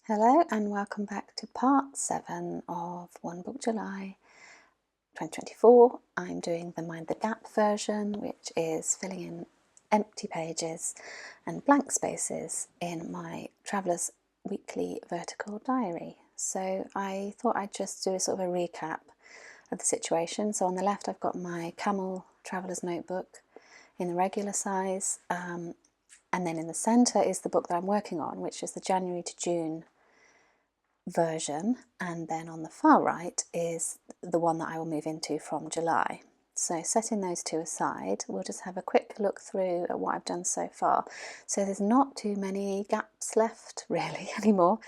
Hello and welcome back to part 7 of One Book July 2024. I'm doing the Mind the Gap version, which is filling in empty pages and blank spaces in my Traveller's Weekly Vertical Diary. So I thought I'd just do a sort of a recap of the situation. So on the left I've got my Camel Traveller's Notebook in the regular size, and then in the centre is the book that I'm working on, which is the January to June version, and then on the far right is the one that I will move into from July. So setting those two aside, we'll just have a quick look through at what I've done so far. So there's not too many gaps left really anymore.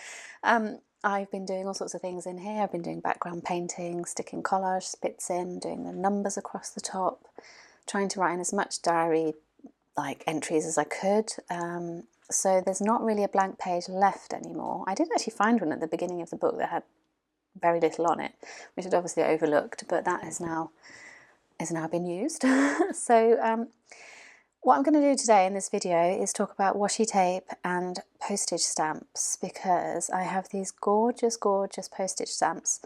I've been doing all sorts of things in here. I've been doing background painting, sticking collage bits in, doing the numbers across the top, trying to write in as much diary like entries as I could. So there's not really a blank page left anymore. I did actually find one at the beginning of the book that had very little on it, which I'd obviously overlooked, but that has now been used. So what I'm going to do today in this video is talk about washi tape and postage stamps, because I have these gorgeous postage stamps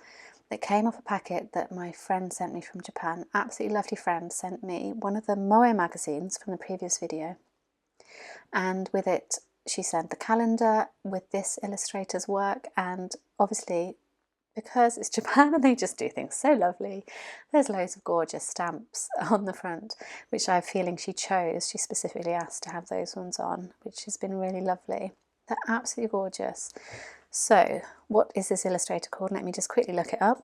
that came off a packet that my friend sent me from Japan. Absolutely lovely friend sent me one of the Moe magazines from the previous video, and with it she sent the calendar with this illustrator's work, and obviously because it's Japan and they just do things so lovely, there's loads of gorgeous stamps on the front, which I have a feeling she chose. She specifically asked to have those ones on, which has been really lovely. They're absolutely gorgeous. So what is this illustrator called? Let me just quickly look it up.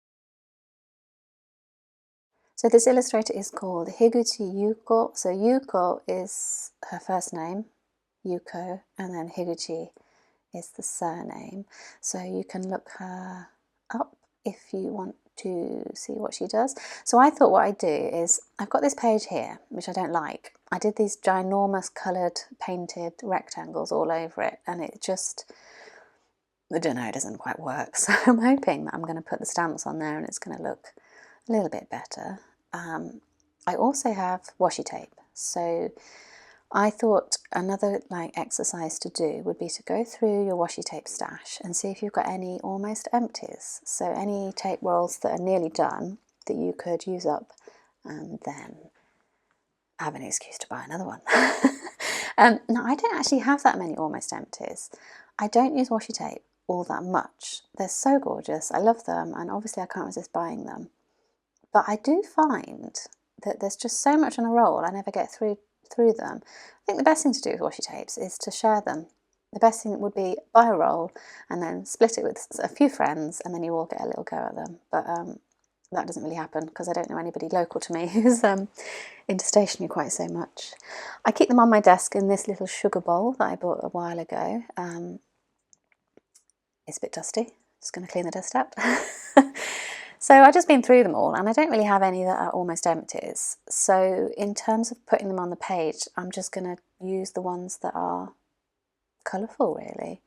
So this illustrator is called Higuchi Yuko. So Yuko is her first name, Yuko, and then Higuchi is the surname. So you can look her up if you want to see what she does. So I thought what I'd do is, I've got this page here, which I don't like. I did these ginormous coloured painted rectangles all over it, and it just, I don't know, it doesn't quite work. So I'm hoping that I'm going to put the stamps on there and it's going to look a little bit better. I also have washi tape, so I thought another exercise to do would be to go through your washi tape stash and see if you've got any almost empties, so any tape rolls that are nearly done that you could use up and then have an excuse to buy another one. Now I don't actually have that many almost empties. I don't use washi tape all that much. They're so gorgeous, I love them, and obviously I can't resist buying them. But I do find that there's just so much on a roll, I never get through them. I think the best thing to do with washi tapes is to share them. The best thing would be buy a roll and then split it with a few friends, and then you all get a little go at them. But that doesn't really happen because I don't know anybody local to me who's into stationery quite so much. I keep them on my desk in this little sugar bowl that I bought a while ago. It's a bit dusty, just going to clean the dust out. So I've just been through them all, and I don't really have any that are almost empties. So in terms of putting them on the page, I'm just going to use the ones that are colourful, really.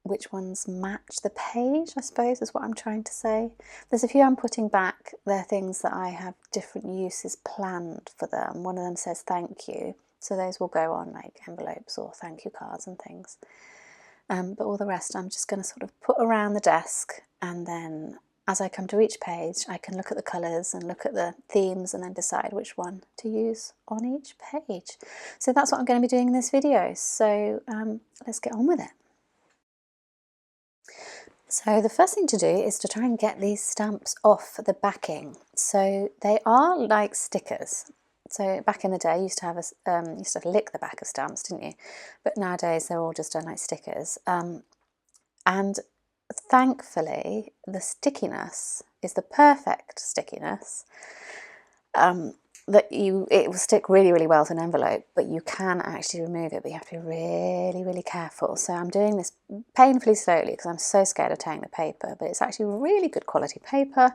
Which ones match the page, I suppose, is what I'm trying to say. There's a few I'm putting back. They're things that I have different uses planned for them. One of them says thank you, so those will go on like envelopes or thank you cards and things. But all the rest I'm just going to sort of put around the desk, and then as I come to each page, I can look at the colours and look at the themes and then decide which one to use on each page. So that's what I'm going to be doing in this video. So let's get on with it. So the first thing to do is to try and get these stamps off the backing. So they are like stickers. So back in the day, you used to have to lick the back of stamps, didn't you? But nowadays they're all just done like stickers. And thankfully, the stickiness is the perfect stickiness. It will stick really well to an envelope, but you can actually remove it, but you have to be really careful. So I'm doing this painfully slowly because I'm so scared of tearing the paper, but it's actually really good quality paper.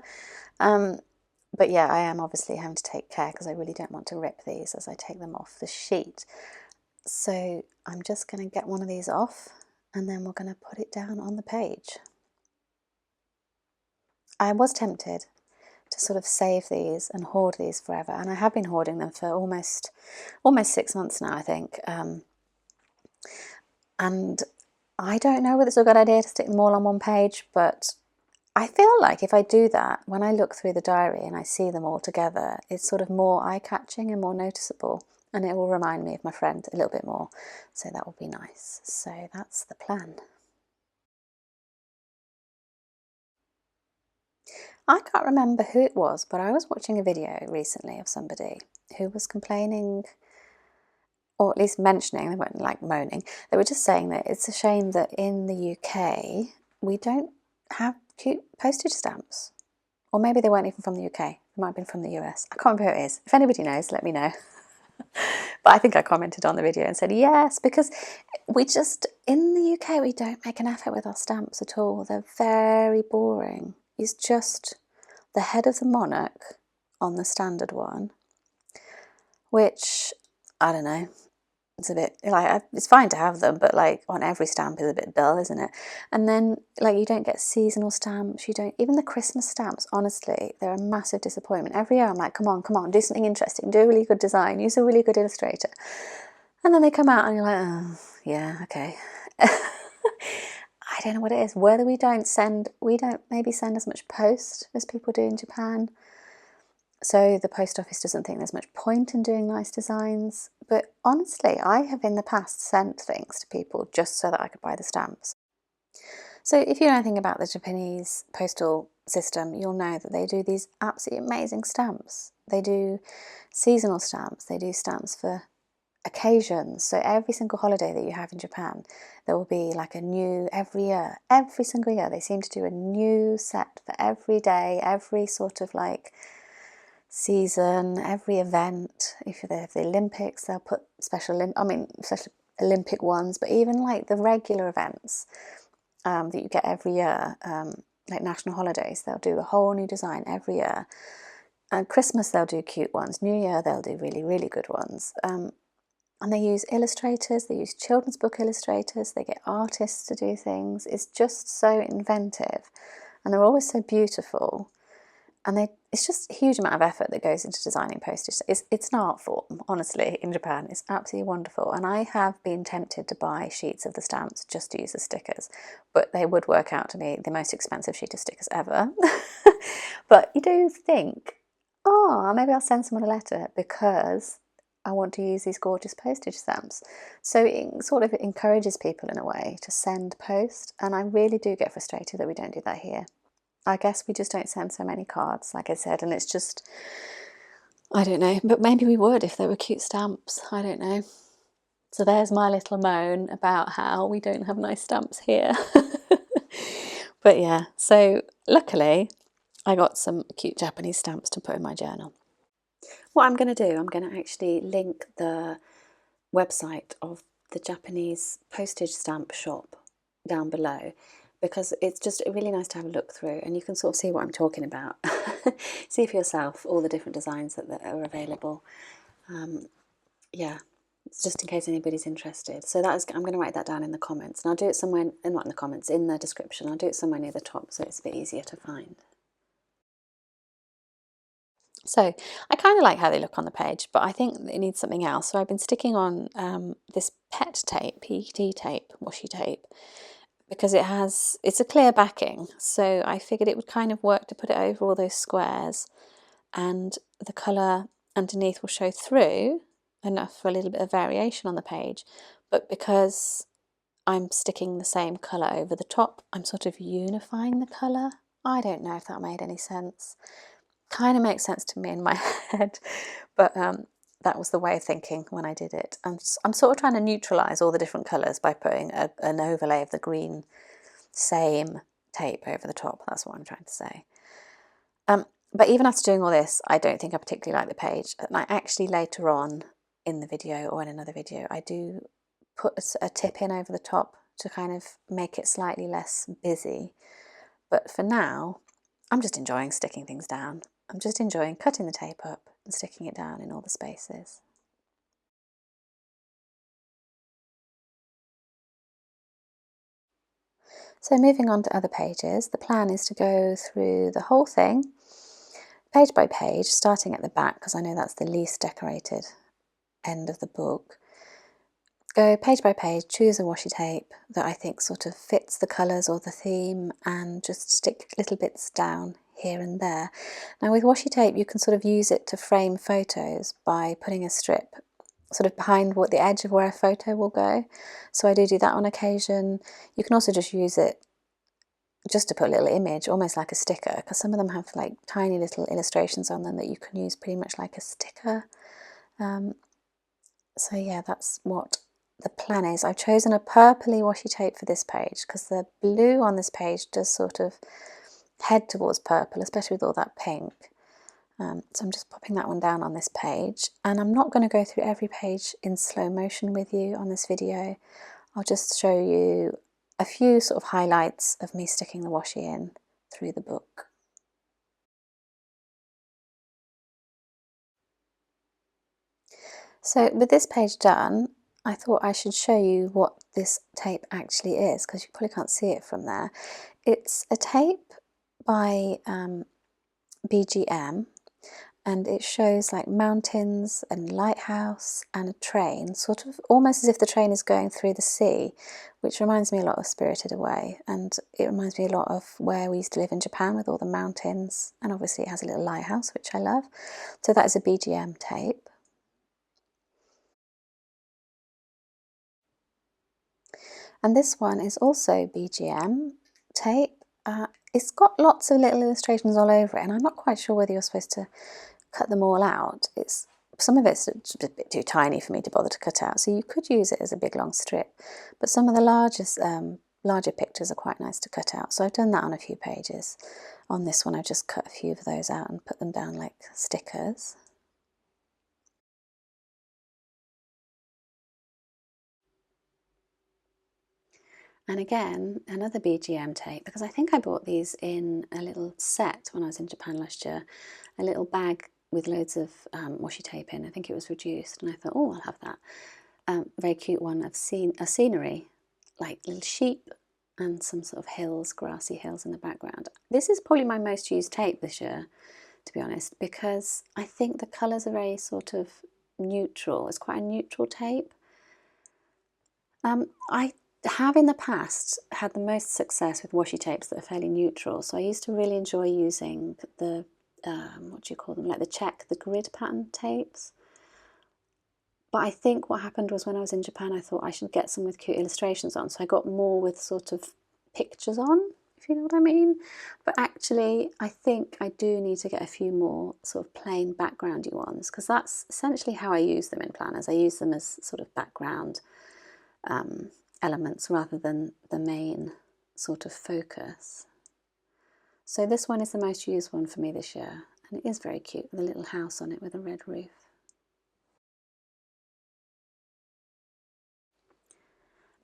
But yeah, I am obviously having to take care because I really don't want to rip these as I take them off the sheet. So I'm just going to get one of these off, and then we're going to put it down on the page. I was tempted to sort of save these and hoard these forever, and I have been hoarding them for almost 6 months now, I think. And I don't know whether it's a good idea to stick them all on one page, but I feel like if I do that, when I look through the diary and I see them all together, it's sort of more eye-catching and more noticeable, and it will remind me of my friend a little bit more, so that will be nice. So that's the plan. I can't remember who it was, but I was watching a video recently of somebody who was complaining, or at least mentioning, they weren't like moaning, they were just saying that it's a shame that in the UK we don't have cute postage stamps. Or maybe they weren't even from the UK, they might have been from the US. I can't remember who it is. If anybody knows, let me know. But I think I commented on the video and said yes, because we just, in the UK, we don't make an effort with our stamps at all. They're very boring. It's just the head of the monarch on the standard one, which, I don't know, it's a bit, like, it's fine to have them, but like on every stamp is a bit dull, isn't it? And then like you don't get seasonal stamps, you don't, even the Christmas stamps, honestly, they're a massive disappointment. Every year I'm like, come on, do something interesting, do a really good design, use a really good illustrator. And then they come out and you're like, oh, yeah, okay. I don't know what it is, whether we don't maybe send as much post as people do in Japan. So the post office doesn't think there's much point in doing nice designs. But honestly, I have in the past sent things to people just so that I could buy the stamps. So if you know anything about the Japanese postal system, you'll know that they do these absolutely amazing stamps. They do seasonal stamps, they do stamps for occasions. So every single holiday that you have in Japan, there will be like a new, every year, every single year, they seem to do a new set for every day, every sort of like season, every event. If they have the Olympics, they'll put special Olympic ones, but even like the regular events that you get every year, like national holidays, they'll do a whole new design every year. And Christmas, they'll do cute ones. New Year, they'll do really, really good ones. And they use illustrators, they use children's book illustrators, they get artists to do things. It's just so inventive, and they're always so beautiful. And it's just a huge amount of effort that goes into designing postage. It's an art form, honestly, in Japan. It's absolutely wonderful. And I have been tempted to buy sheets of the stamps just to use as stickers, but they would work out to be the most expensive sheet of stickers ever. But you do think, oh, maybe I'll send someone a letter because I want to use these gorgeous postage stamps. So it sort of encourages people in a way to send post. And I really do get frustrated that we don't do that here. I guess we just don't send so many cards, like I said, and it's just, I don't know, but maybe we would if they were cute stamps, I don't know. So there's my little moan about how we don't have nice stamps here. But yeah, so luckily I got some cute Japanese stamps to put in my journal. What I'm going to do, I'm going to actually link the website of the Japanese postage stamp shop down below, because it's just really nice to have a look through and you can sort of see what I'm talking about. See for yourself all the different designs that are available. Yeah, just in case anybody's interested. So I'm going to write that down in the comments, and I'll do it somewhere, not in the comments, in the description. I'll do it somewhere near the top so it's a bit easier to find. So I kind of like how they look on the page, but I think it needs something else. So I've been sticking on this PET tape, PET tape, washi tape, because it's a clear backing. So I figured it would kind of work to put it over all those squares, and the colour underneath will show through enough for a little bit of variation on the page. But because I'm sticking the same colour over the top, I'm sort of unifying the colour. I don't know if that made any sense. Kind of makes sense to me in my head, but that was the way of thinking when I did it. I'm sort of trying to neutralise all the different colours by putting an overlay of the green same tape over the top. That's what I'm trying to say. But even after doing all this, I don't think I particularly like the page. And I actually later on in the video, or in another video, I do put a tip in over the top to kind of make it slightly less busy. But for now, I'm just enjoying sticking things down. I'm just enjoying cutting the tape up and sticking it down in all the spaces. So moving on to other pages, the plan is to go through the whole thing, page by page, starting at the back, because I know that's the least decorated end of the book, go page by page, choose a washi tape that I think sort of fits the colours or the theme, and just stick little bits down here and there. Now with washi tape you can sort of use it to frame photos by putting a strip sort of behind what the edge of where a photo will go. So I do that on occasion. You can also just use it just to put a little image, almost like a sticker, because some of them have like tiny little illustrations on them that you can use pretty much like a sticker. So yeah, that's what the plan is. I've chosen a purpley washi tape for this page because the blue on this page does sort of head towards purple, especially with all that pink. So I'm just popping that one down on this page, and I'm not going to go through every page in slow motion with you on this video. I'll just show you a few sort of highlights of me sticking the washi in through the book. So with this page done, I thought I should show you what this tape actually is, because you probably can't see it from there. It's a tape by BGM, and it shows like mountains and lighthouse and a train, sort of almost as if the train is going through the sea, which reminds me a lot of Spirited Away, and it reminds me a lot of where we used to live in Japan with all the mountains, and obviously it has a little lighthouse, which I love. So that is a BGM tape. And this one is also BGM tape. It's got lots of little illustrations all over it, and I'm not quite sure whether you're supposed to cut them all out. Some of it's a bit too tiny for me to bother to cut out, so you could use it as a big long strip, but some of the larger pictures are quite nice to cut out, so I've done that on a few pages. On this one I've just cut a few of those out and put them down like stickers. And again, another BGM tape, because I think I bought these in a little set when I was in Japan last year, a little bag with loads of washi tape in. I think it was reduced, and I thought, oh, I'll have that. Very cute one of scenery, like little sheep and some sort of hills, grassy hills in the background. This is probably my most used tape this year, to be honest, because I think the colours are very sort of neutral. It's quite a neutral tape. I have in the past had the most success with washi tapes that are fairly neutral, so I used to really enjoy using the what do you call them, like the grid pattern tapes. But I think what happened was when I was in Japan I thought I should get some with cute illustrations on, so I got more with sort of pictures on, if you know what I mean. But actually I think I do need to get a few more sort of plain backgroundy ones, because that's essentially how I use them in planners. I use them as sort of background elements rather than the main sort of focus. So this one is the most used one for me this year, and it is very cute with a little house on it with a red roof.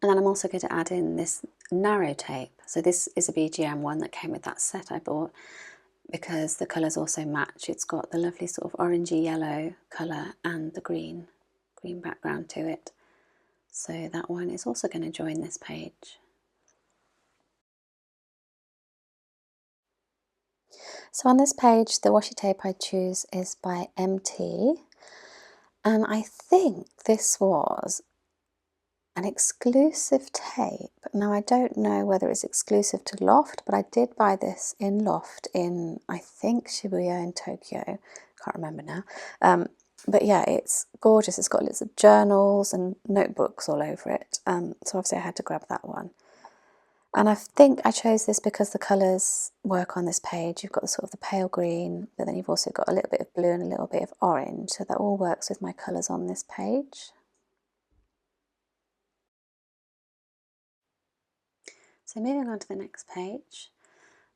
And then I'm also going to add in this narrow tape. So this is a BGM one that came with that set I bought, because the colours also match. It's got the lovely sort of orangey yellow colour and the green background to it. So that one is also going to join this page. So on this page, the washi tape I choose is by MT, and I think this was an exclusive tape. Now I don't know whether it's exclusive to Loft, but I did buy this in Loft in, I think, Shibuya in Tokyo. Can't remember now. But yeah, it's gorgeous. It's got lots of journals and notebooks all over it. So obviously I had to grab that one. And I think I chose this because the colours work on this page. You've got the sort of the pale green, but then you've also got a little bit of blue and a little bit of orange. So that all works with my colours on this page. So moving on to the next page.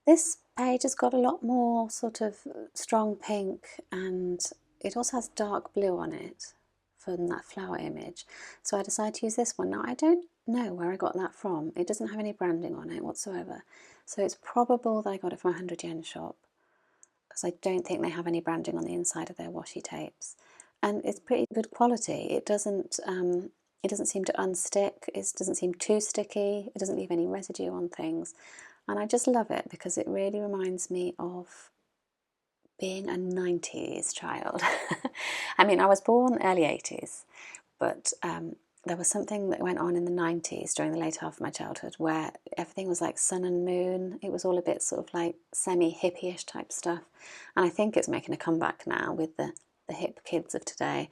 This page has got a lot more sort of strong pink, and it also has dark blue on it from that flower image. So I decided to use this one. Now I don't know where I got that from. It doesn't have any branding on it whatsoever. So it's probable that I got it from a 100 yen shop, because I don't think they have any branding on the inside of their washi tapes. And it's pretty good quality. It doesn't seem to unstick, it doesn't seem too sticky, it doesn't leave any residue on things. And I just love it because it really reminds me of being a 90s child. I mean, I was born early 80s, but there was something that went on in the 90s during the later half of my childhood where everything was like sun and moon. It was all a bit sort of like semi-hippie-ish type stuff. And I think it's making a comeback now with the hip kids of today.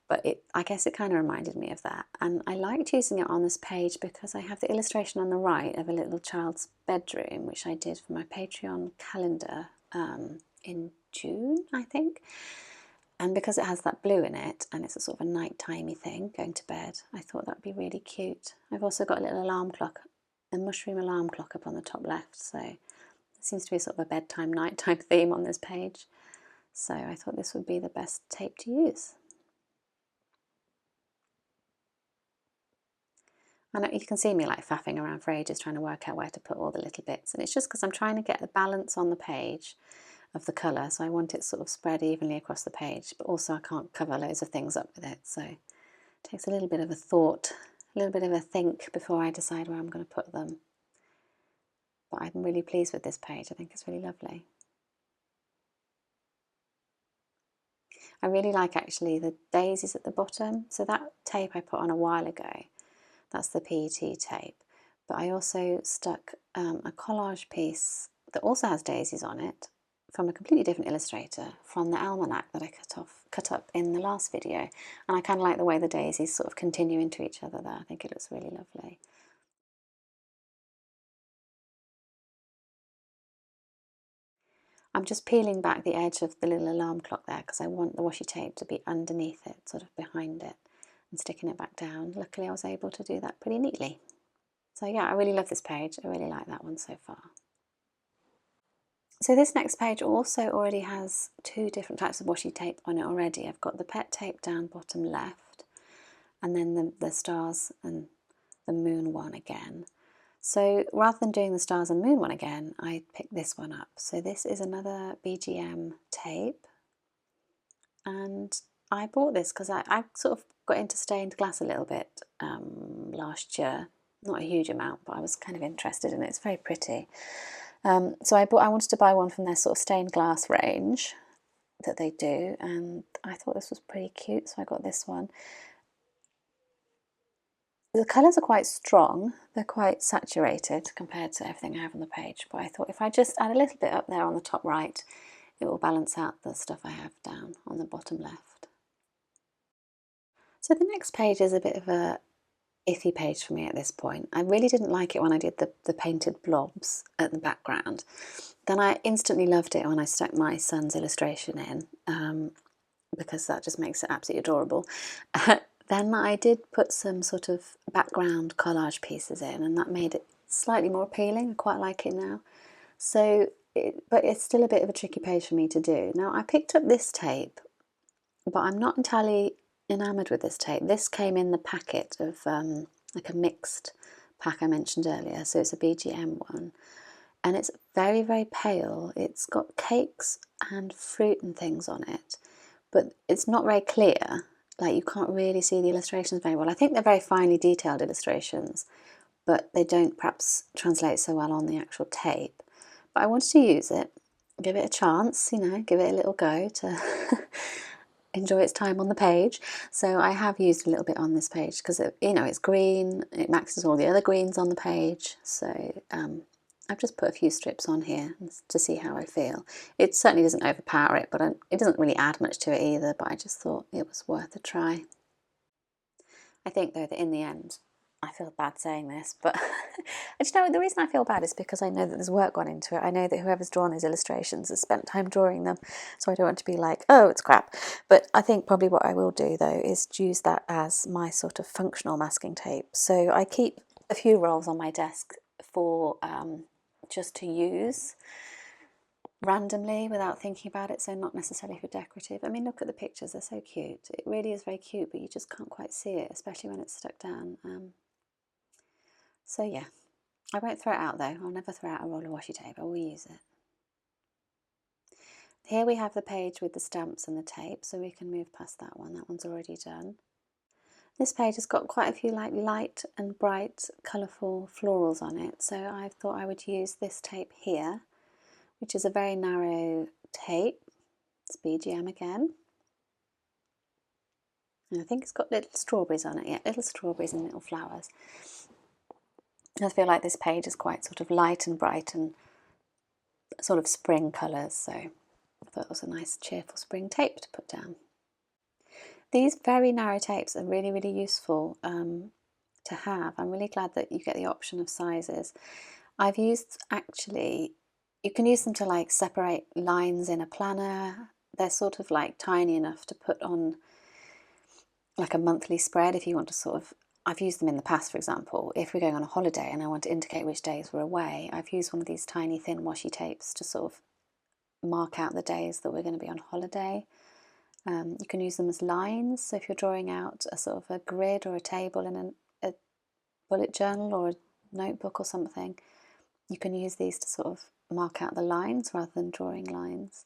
But I guess it kind of reminded me of that. And I liked using it on this page because I have the illustration on the right of a little child's bedroom, which I did for my Patreon calendar in June, I think. And because it has that blue in it, and it's a sort of a night-timey thing, going to bed, I thought that would be really cute. I've also got a little alarm clock, a mushroom alarm clock up on the top left, so it seems to be sort of a bedtime, nighttime theme on this page. So I thought this would be the best tape to use. And you can see me like faffing around for ages trying to work out where to put all the little bits, and it's just because I'm trying to get the balance on the page of the colour, so I want it sort of spread evenly across the page, but also I can't cover loads of things up with it, so it takes a little bit of a thought, a little bit of a think before I decide where I'm going to put them. But I'm really pleased with this page. I think it's really lovely. I really like actually the daisies at the bottom. So that tape I put on a while ago, that's the PET tape, but I also stuck a collage piece that also has daisies on it from a completely different illustrator from the almanac that I cut up in the last video, and I kind of like the way the daisies sort of continue into each other there. I think it looks really lovely. I'm just peeling back the edge of the little alarm clock there because I want the washi tape to be underneath it, sort of behind it, and sticking it back down. Luckily I was able to do that pretty neatly. So yeah, I really love this page. I really like that one so far. So this next page also already has two different types of washi tape on it already. I've got the pet tape down bottom left, and then the stars and the moon one again. So rather than doing the stars and moon one again, I picked this one up. So this is another BGM tape, and I bought this because I sort of got into stained glass a little bit last year. Not a huge amount, but I was kind of interested in it. It's very pretty. So I wanted to buy one from their sort of stained glass range that they do, and I thought this was pretty cute, so I got this one. The colours are quite strong, they're quite saturated compared to everything I have on the page, but I thought if I just add a little bit up there on the top right, it will balance out the stuff I have down on the bottom left. So the next page is a bit of a iffy page for me at this point. I really didn't like it when I did the painted blobs at the background. Then I instantly loved it when I stuck my son's illustration in, because that just makes it absolutely adorable. Then I did put some sort of background collage pieces in, and that made it slightly more appealing. I quite like it now. So, but it's still a bit of a tricky page for me to do. Now I picked up this tape, but I'm not entirely enamoured with this tape. This came in the packet of like a mixed pack I mentioned earlier, so it's a BGM one, and it's very, very pale. It's got cakes and fruit and things on it, but it's not very clear. Like, you can't really see the illustrations very well. I think they're very finely detailed illustrations, but they don't perhaps translate so well on the actual tape. But I wanted to use it, give it a chance, you know, give it a little go to enjoy its time on the page. So I have used a little bit on this page because, you know, it's green, it matches all the other greens on the page. So I've just put a few strips on here to see how I feel. It certainly doesn't overpower it, but it doesn't really add much to it either, but I just thought it was worth a try. I think, though, that in the end, I feel bad saying this, but you know, the reason I feel bad is because I know that there's work gone into it. I know that whoever's drawn these illustrations has spent time drawing them, so I don't want to be like, oh, it's crap. But I think probably what I will do, though, is use that as my sort of functional masking tape. So I keep a few rolls on my desk for just to use randomly without thinking about it, so not necessarily for decorative. I mean, look at the pictures, they're so cute. It really is very cute, but you just can't quite see it, especially when it's stuck down. So yeah, I won't throw it out though. I'll never throw out a roll of washi tape, I will use it. Here we have the page with the stamps and the tape, so we can move past that one. That one's already done. This page has got quite a few like light and bright, colourful florals on it, so I thought I would use this tape here, which is a very narrow tape. It's BGM again. And I think it's got little strawberries on it, yeah, little strawberries and little flowers. I feel like this page is quite sort of light and bright and sort of spring colours, so I thought it was a nice cheerful spring tape to put down. These very narrow tapes are really, really useful to have. I'm really glad that you get the option of sizes. I've used, actually, you can use them to like separate lines in a planner. They're sort of like tiny enough to put on like a monthly spread if you want to sort of, I've used them in the past, for example, if we're going on a holiday and I want to indicate which days we're away, I've used one of these tiny thin washi tapes to sort of mark out the days that we're going to be on holiday. You can use them as lines, so if you're drawing out a sort of a grid or a table in a bullet journal or a notebook or something, you can use these to sort of mark out the lines rather than drawing lines.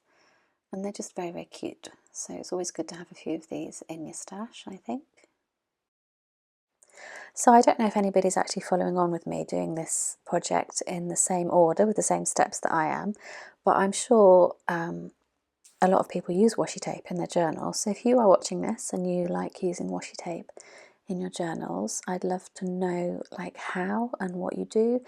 And they're just very, very cute. So it's always good to have a few of these in your stash, I think. So I don't know if anybody's actually following on with me doing this project in the same order with the same steps that I am, but I'm sure a lot of people use washi tape in their journals. So if you are watching this and you like using washi tape in your journals, I'd love to know like how and what you do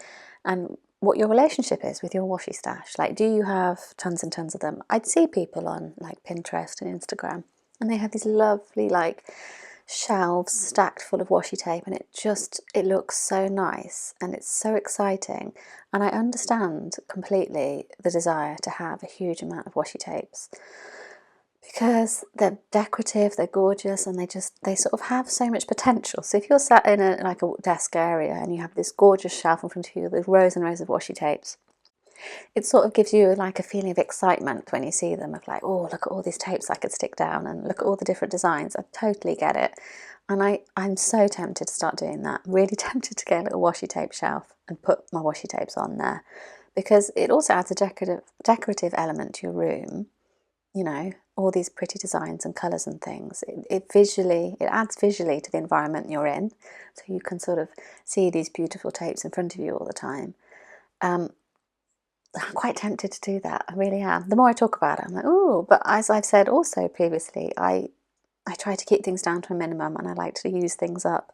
and what your relationship is with your washi stash. Like, do you have tons and tons of them? I'd see people on like Pinterest and Instagram and they have these lovely like shelves stacked full of washi tape, and it looks so nice and it's so exciting, and I understand completely the desire to have a huge amount of washi tapes because they're decorative, they're gorgeous, and they sort of have so much potential. So if you're sat in a desk area and you have this gorgeous shelf in front of you with rows and rows of washi tapes, it sort of gives you like a feeling of excitement when you see them, of like, oh, look at all these tapes I could stick down and look at all the different designs. I totally get it. And I'm so tempted to start doing that. Really tempted to get a little washi tape shelf and put my washi tapes on there, because it also adds a decorative element to your room. You know, all these pretty designs and colours and things. It adds visually to the environment you're in, so you can sort of see these beautiful tapes in front of you all the time. I'm quite tempted to do that. I really am. The more I talk about it, I'm like, oh, but as I've said also previously, I try to keep things down to a minimum and I like to use things up.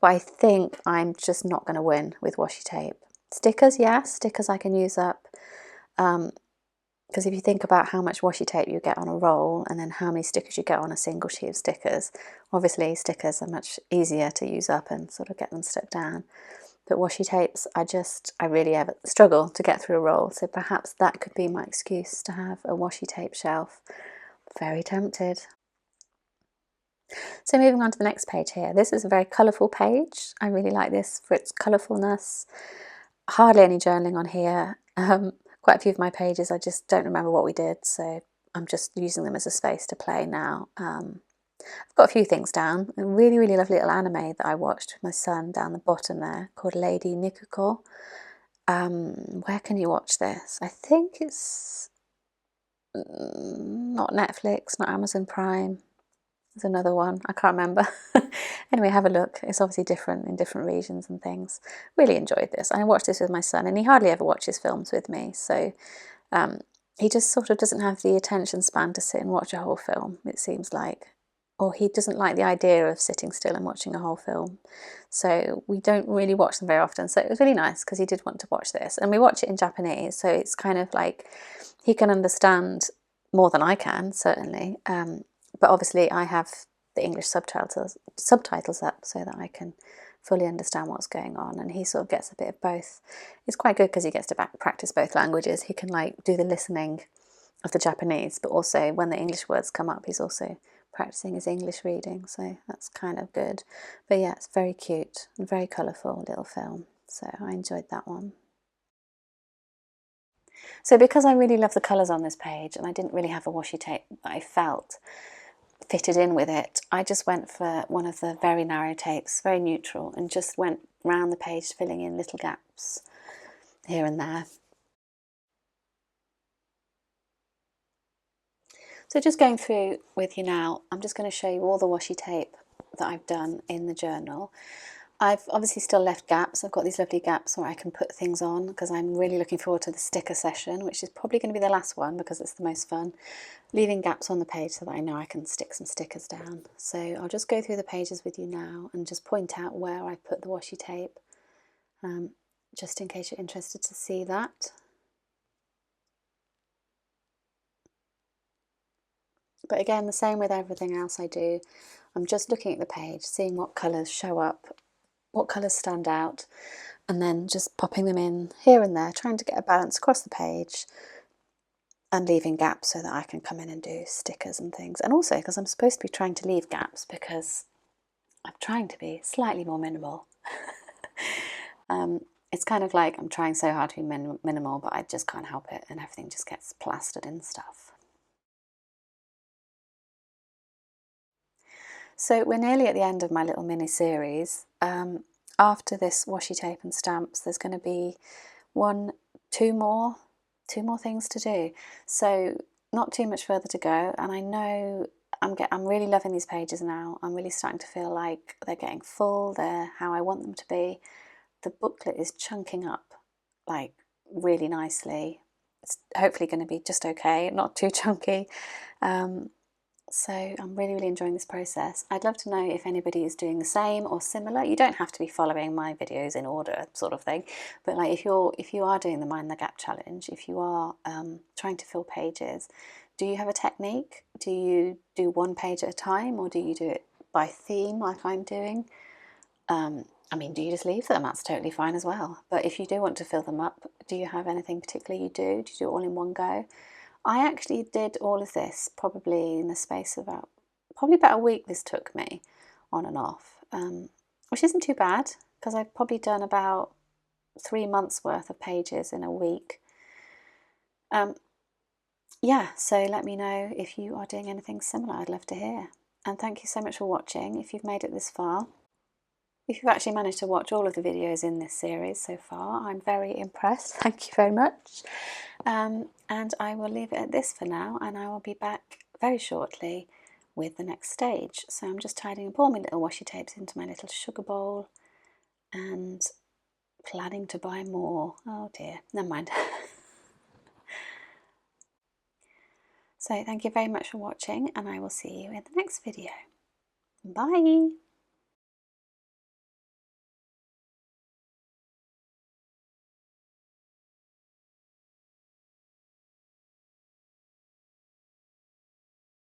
But I think I'm just not going to win with washi tape. Stickers, yes, stickers I can use up. Because if you think about how much washi tape you get on a roll and then how many stickers you get on a single sheet of stickers, obviously stickers are much easier to use up and sort of get them stuck down. But washi tapes, I really struggle to get through a roll, so perhaps that could be my excuse to have a washi tape shelf. Very tempted. So moving on to the next page here. This is a very colourful page. I really like this for its colourfulness. Hardly any journaling on here. Quite a few of my pages, I just don't remember what we did, so I'm just using them as a space to play now. I've got a few things down. A really, really lovely little anime that I watched with my son down the bottom there called Lady Nikuko. Where can you watch this? I think it's not Netflix, not Amazon Prime. There's another one, I can't remember. Anyway, have a look. It's obviously different in different regions and things. Really enjoyed this. I watched this with my son, and he hardly ever watches films with me, so he just sort of doesn't have the attention span to sit and watch a whole film, it seems like. Or he doesn't like the idea of sitting still and watching a whole film. So we don't really watch them very often. So it was really nice because he did want to watch this. And we watch it in Japanese, so it's kind of like he can understand more than I can, certainly. But obviously I have the English subtitles up so that I can fully understand what's going on, and he sort of gets a bit of both. It's quite good because he gets to practice both languages. He can like do the listening of the Japanese, but also when the English words come up, he's also practicing his English reading, so that's kind of good. But yeah, it's very cute and very colourful little film, so I enjoyed that one. So because I really love the colours on this page and I didn't really have a washi tape that I felt fitted in with it, I just went for one of the very narrow tapes, very neutral, and just went round the page filling in little gaps here and there. So just going through with you now, I'm just going to show you all the washi tape that I've done in the journal. I've obviously still left gaps. I've got these lovely gaps where I can put things on, because I'm really looking forward to the sticker session, which is probably going to be the last one because it's the most fun. Leaving gaps on the page so that I know I can stick some stickers down. So I'll just go through the pages with you now and just point out where I put the washi tape, just in case you're interested to see that. But again, the same with everything else I do. I'm just looking at the page, seeing what colours show up, what colours stand out, and then just popping them in here and there, trying to get a balance across the page and leaving gaps so that I can come in and do stickers and things. And also because I'm supposed to be trying to leave gaps because I'm trying to be slightly more minimal. It's kind of like I'm trying so hard to be minimal, but I just can't help it, and everything just gets plastered in stuff. So we're nearly at the end of my little mini series. After this washi tape and stamps, there's going to be two more things to do. So not too much further to go, and I know I'm really loving these pages now. I'm really starting to feel like they're getting full. They're how I want them to be. The booklet is chunking up like really nicely. It's hopefully going to be just okay, not too chunky. So I'm really, really enjoying this process. I'd love to know if anybody is doing the same or similar. You don't have to be following my videos in order, sort of thing. But like if you are doing the Mind the Gap challenge, if you are trying to fill pages, do you have a technique? Do you do one page at a time, or do you do it by theme like I'm doing? I mean, do you just leave them? That's totally fine as well. But if you do want to fill them up, do you have anything particular you do? Do you do it all in one go? I actually did all of this probably in the space of probably about a week this took me, on and off, which isn't too bad because I've probably done about 3 months worth of pages in a week. Yeah, so let me know if you are doing anything similar. I'd love to hear. And thank you so much for watching if you've made it this far. If you've actually managed to watch all of the videos in this series so far, I'm very impressed. Thank you very much. And I will leave it at this for now, and I will be back very shortly with the next stage. So I'm just tidying up all my little washi tapes into my little sugar bowl and planning to buy more. Oh dear, never mind. So thank you very much for watching, and I will see you in the next video. Bye!